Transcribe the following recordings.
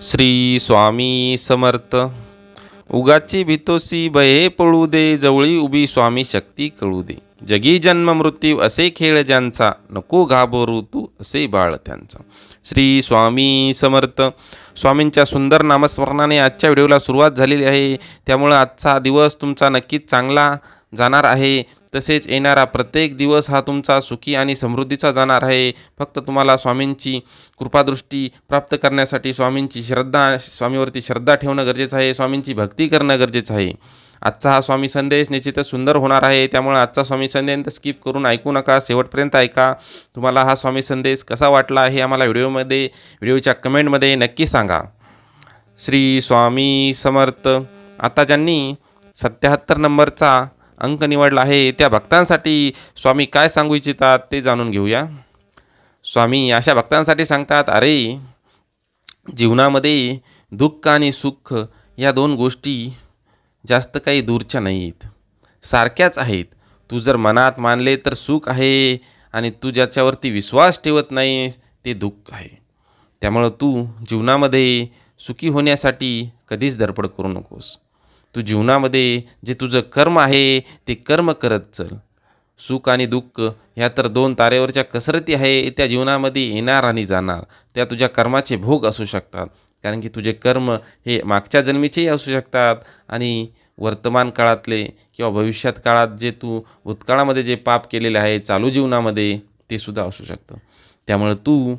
श्री स्वामी समर्थ. उगाची भीतोसी भये पळू दे, जवळी उभी स्वामी शक्ती कळू दे. जगी जन्म मृत्यू असे खेळ ज्यांचा, नको घाबरू तू असे बाळ त्यांचा. श्री स्वामी समर्थ. स्वामींच्या सुंदर नामस्मरणाने आजच्या व्हिडिओला सुरुवात झालेली आहे. त्यामुळं आजचा दिवस तुमचा नक्कीच चांगला जाणार आहे. तसेच येणारा प्रत्येक दिवस हा तुमचा सुखी आणि समृद्धीचा जाणार आहे. फक्त तुम्हाला स्वामींची कृपादृष्टी प्राप्त करण्यासाठी स्वामीवरती श्रद्धा ठेवणं गरजेचं आहे. स्वामींची भक्ती करणं गरजेचं आहे. आजचा हा स्वामी संदेश निश्चितच सुंदर होणार आहे. त्यामुळे आजचा स्वामी संदेश स्किप करून ऐकू नका, शेवटपर्यंत ऐका. तुम्हाला हा स्वामी संदेश कसा वाटला हे आम्हाला व्हिडिओच्या कमेंटमध्ये नक्की सांगा. श्री स्वामी समर्थ. आता ज्यांनी 77 नंबरचा अंक निवडला आहे त्या भक्तांसाठी स्वामी काय सांगू इच्छितात ते जाणून घेऊया. स्वामी अशा भक्तांसाठी सांगतात, अरे जीवनामध्ये दुःख आणि सुख या दोन गोष्टी जास्त काही दूरच्या नाहीत, सारख्याच आहेत. तू जर मनात मानले तर सुख आहे आणि तू ज्याच्यावरती विश्वास ठेवत नाहीस ते दुःख आहे. त्यामुळं तू जीवनामध्ये सुखी होण्यासाठी कधीच धडपड करू नकोस. तू जीवनामध्ये जे तुझं कर्म आहे ते कर्म करत चल. सुख आणि दुःख ह्या तर दोन तारेवरच्या कसरती आहे. त्या जीवनामध्ये येणार आणि जाणार. त्या तुझ्या कर्माचे भोग असू शकतात, कारण की तुझे कर्म हे मागच्या जन्मीचेही असू शकतात आणि वर्तमान काळातले किंवा भविष्यात काळात जे तू भूतकाळामध्ये जे पाप केलेले आहे चालू जीवनामध्ये ते सुद्धा असू शकतं. त्यामुळे तू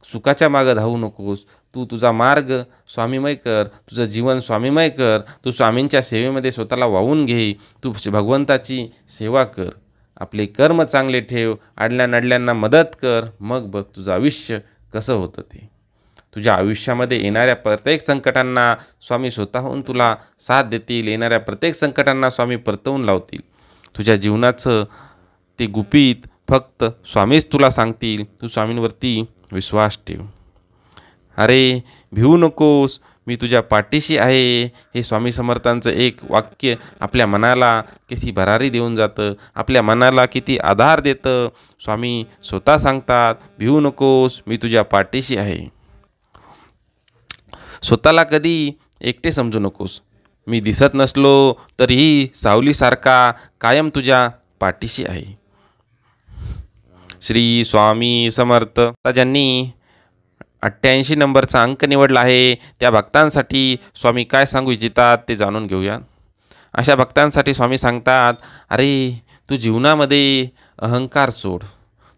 सुखाच्या मागं धावू नकोस. तू तुझा मार्ग स्वामीमय कर, तुझं जीवन स्वामीमय कर. तू स्वामींच्या सेवेमध्ये स्वतःला वाहून घे. तू भगवंताची सेवा कर. आपले कर्म चांगले ठेव. अडल्यानडल्यांना मदत कर. मग बघ तुझं आयुष्य कसं होतं ते. तुझ्या आयुष्यामध्ये येणाऱ्या प्रत्येक संकटांना स्वामी स्वतःहून तुला साथ देतील. येणाऱ्या प्रत्येक संकटांना स्वामी परतवून लावतील. तुझ्या जीवनाचं ते गुपित फक्त स्वामीच तुला सांगतील. तू स्वामींवरती विश्वास ठेव. अरे भिवू नकोस, मी तुझ्या पाठीशी आहे. हे स्वामी समर्थांचं एक वाक्य आपल्या मनाला किती भरारी देऊन जातं, आपल्या मनाला किती आधार देतं. स्वामी स्वतः सांगतात, भिवू नकोस, मी तुझ्या पाठीशी आहे. स्वतःला कधी एकटे समजू नकोस. मी दिसत नसलो तरीही सावलीसारखा कायम तुझ्या पाठीशी आहे. श्री स्वामी समर्थ. ज्यांनी 88 नंबरचा अंक निवडला आहे त्या भक्तांसाठी स्वामी काय सांगू इच्छितात ते जाणून घेऊया. अशा भक्तांसाठी स्वामी सांगतात, अरे तू जीवनामध्ये अहंकार सोड.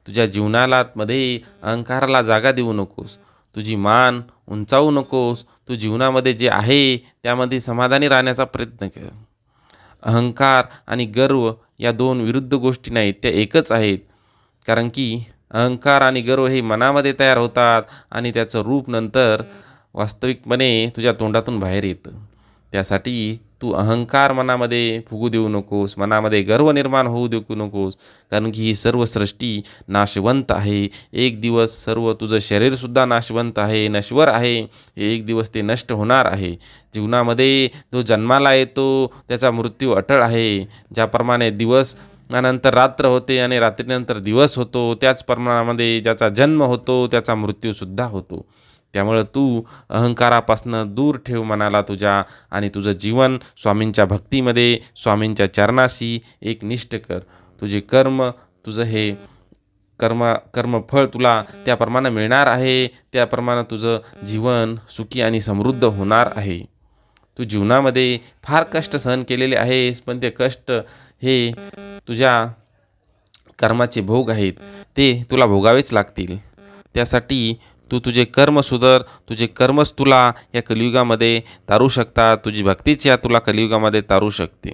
तुझ्या जीवनामध्ये अहंकाराला जागा देऊ नकोस. तुझी मान उंचावू नकोस. तू जीवनामध्ये जे आहे त्यामध्ये समाधानी राहण्याचा प्रयत्न कर. अहंकार आणि गर्व या दोन विरुद्ध गोष्टी नाहीत, त्या एकच आहेत. कारण की अहंकार आणि गर्व हे मनामध्ये तयार होतात आणि त्याचं रूप नंतर वास्तविकपणे तुझ्या तोंडातून बाहेर येतं. त्यासाठी तू अहंकार मनामध्ये फुगू देऊ नकोस. मनामध्ये गर्व निर्माण होऊ देऊ नकोस. कारण की ही सर्व सृष्टी नाशवंत आहे. एक दिवस सर्व तुझं शरीरसुद्धा नाशवंत आहे, नश्वर आहे. एक दिवस ते नष्ट होणार आहे. जीवनामध्ये जो जन्माला येतो त्याचा मृत्यू अटळ आहे. ज्याप्रमाणे दिवस नंतर रात्र होते आणि रात्रीनंतर दिवस होतो, त्याच प्रमाणामध्ये ज्याचा जन्म होतो त्याचा मृत्यूसुद्धा होतो. त्यामुळं तू अहंकारापासून दूर ठेव मनाला तुझ्या आणि तुझं जीवन स्वामींच्या भक्तीमध्ये, स्वामींच्या चरणाशी एकनिष्ठ कर. तुझे कर्म, तुझं हे कर्मफळ तुला त्याप्रमाणे मिळणार आहे. त्याप्रमाणे तुझं जीवन सुखी आणि समृद्ध होणार आहे. तू जीवनामध्ये फार कष्ट सहन केलेले आहेस, पण ते कष्ट हे तुझ्या कर्माचे भोग आहेत, ते तुला भोगावेच लागतील. त्यासाठी तू तुझे कर्म सुधार. तुझे कर्मच तुला या कलियुगामध्ये तारू शकतात. तुझी भक्तीच या तुला कलियुगामध्ये तारू शकते.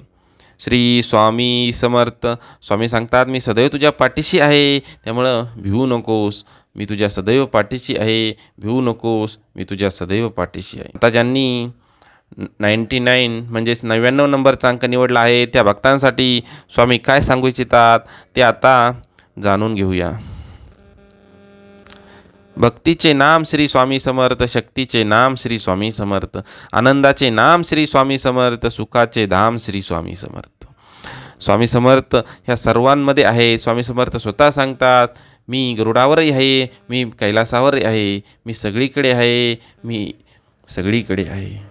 श्री स्वामी समर्थ. स्वामी सांगतात, मी सदैव तुझ्या पाठीशी आहे. त्यामुळं भिवू नकोस, मी तुझ्या सदैव पाठीशी आहे. भिवू नकोस, मी तुझ्या सदैव पाठीशी आहे. आता ज्यांनी 99 म्हणजेच 99 नंबरचा अंक निवडला आहे त्या भक्तांसाठी स्वामी काय सांगू इच्छितात ते आता जाणून घेऊया. भक्तीचे नाम श्री स्वामी समर्थ, शक्तीचे नाम श्री स्वामी समर्थ, आनंदाचे नाम श्री स्वामी समर्थ, सुखाचे धाम श्री स्वामी समर्थ. स्वामी समर्थ ह्या सर्वांमध्ये आहे. स्वामी समर्थ स्वतः सांगतात, मी गरुडावरही आहे, मी कैलासावरही आहे, मी सगळीकडे आहे, मी सगळीकडे आहे.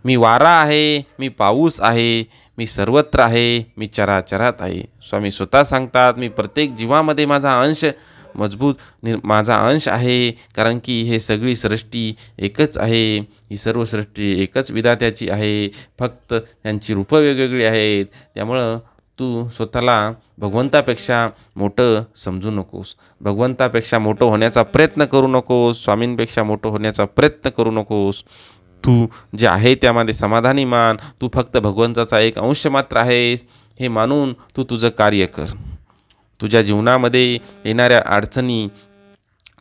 मी वारा आहे, मी पाऊस आहे, मी सर्वत्र आहे, मी चराचरात आहे. स्वामी स्वतः सांगतात, मी प्रत्येक जीवामध्ये माझा अंश माझा अंश आहे, कारण की हे सगळी सृष्टी एकच आहे. ही सर्व सृष्टी एकच विधात्याची आहे, फक्त त्यांची रूपं वेगवेगळी आहेत. त्यामुळं तू स्वतःला भगवंतापेक्षा मोठं समजू नकोस, भगवंतापेक्षा मोठं होण्याचा प्रयत्न करू नकोस, स्वामींपेक्षा मोठं होण्याचा प्रयत्न करू नकोस. तू जे आहे त्यामध्ये समाधानी मान. तू फक्त भगवंताचा एक अंश मात्र आहेस हे मानून तू तुझं कार्य कर. तुझ्या जीवनामध्ये येणाऱ्या अडचणी,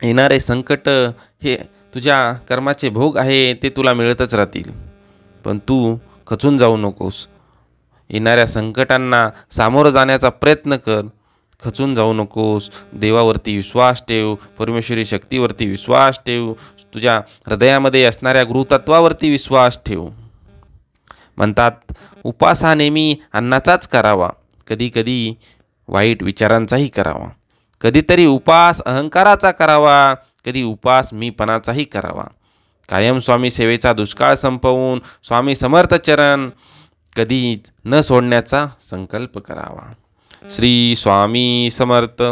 येणारे संकट हे तुझ्या कर्माचे भोग आहे, ते तुला मिळतच राहतील. पण तू खचून जाऊ नकोस. येणाऱ्या संकटांना सामोरं जाण्याचा प्रयत्न कर, खचून जाऊ नकोस. देवावरती विश्वास ठेव, परमेश्वरी शक्तीवरती विश्वास ठेव, तुझ्या हृदयामध्ये असणाऱ्या गुरुतत्वावरती विश्वास ठेव. म्हणतात उपास हा नेहमी अन्नाचाच करावा, कधी कधी वाईट विचारांचाही करावा. कधीतरी उपास अहंकाराचा करावा, कधी उपास मीपणाचाही करावा. कायम स्वामी सेवेचा दुष्काळ संपवून स्वामी समर्थ चरण कधीच न सोडण्याचा संकल्प करावा. श्री स्वामी समर्थ.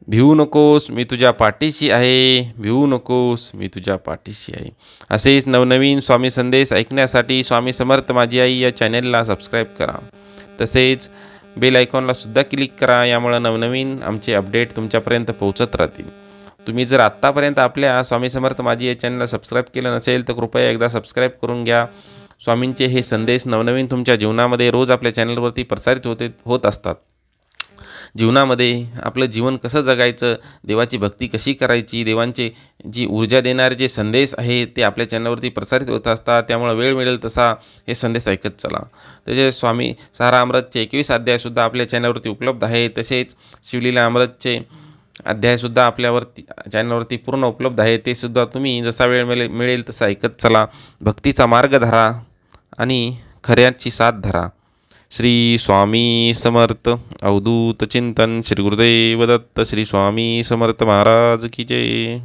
भिवू नकोस, मी तुझ्या पाठीशी आहे. भिवू नकोस, मी तुझ्या पाठीशी आहे. असेच नवनवीन स्वामी संदेश ऐकण्यासाठी स्वामी समर्थ माझी आई या चॅनेलला सबस्क्राईब करा. तसेच बेल आयकॉनला सुद्धा क्लिक करा. यामुळं नवनवीन आमचे अपडेट तुमच्यापर्यंत पोहोचत राहतील. तुम्ही जर आत्तापर्यंत आपल्या स्वामी समर्थ माझी या चॅनलला सबस्क्राईब केलं नसेल तर कृपया एकदा सबस्क्राईब करून घ्या. स्वामींचे हे संदेश नवनवीन तुमच्या जीवनामध्ये रोज आपल्या चॅनलवरती प्रसारित होत असतात. जीवनामध्ये आपलं जीवन कसं जगायचं, देवाची भक्ती कशी करायची, देवांचे जी ऊर्जा देणारे जे संदेश आहे ते आपल्या चॅनलवरती प्रसारित होत असतात. त्यामुळे वेळ मिळेल तसा हे संदेश ऐकत चला. त्याचे स्वामी सारा अमृतचे 21 अध्यायसुद्धा आपल्या चॅनलवरती उपलब्ध आहे. तसेच शिवलीला अमृतचे अध्यायसुद्धा आपल्यावरती चॅनलवरती पूर्ण उपलब्ध आहे. ते सुद्धा तुम्ही जसा वेळ मिळेल तसा ऐकत चला. भक्तीचा मार्ग धरा आणि खऱ्याची साथ धरा. श्री स्वामी समर्थ. अवधूत चिंतन. श्री गुरुदेव दत्त. श्री स्वामी समर्थ महाराज की जय.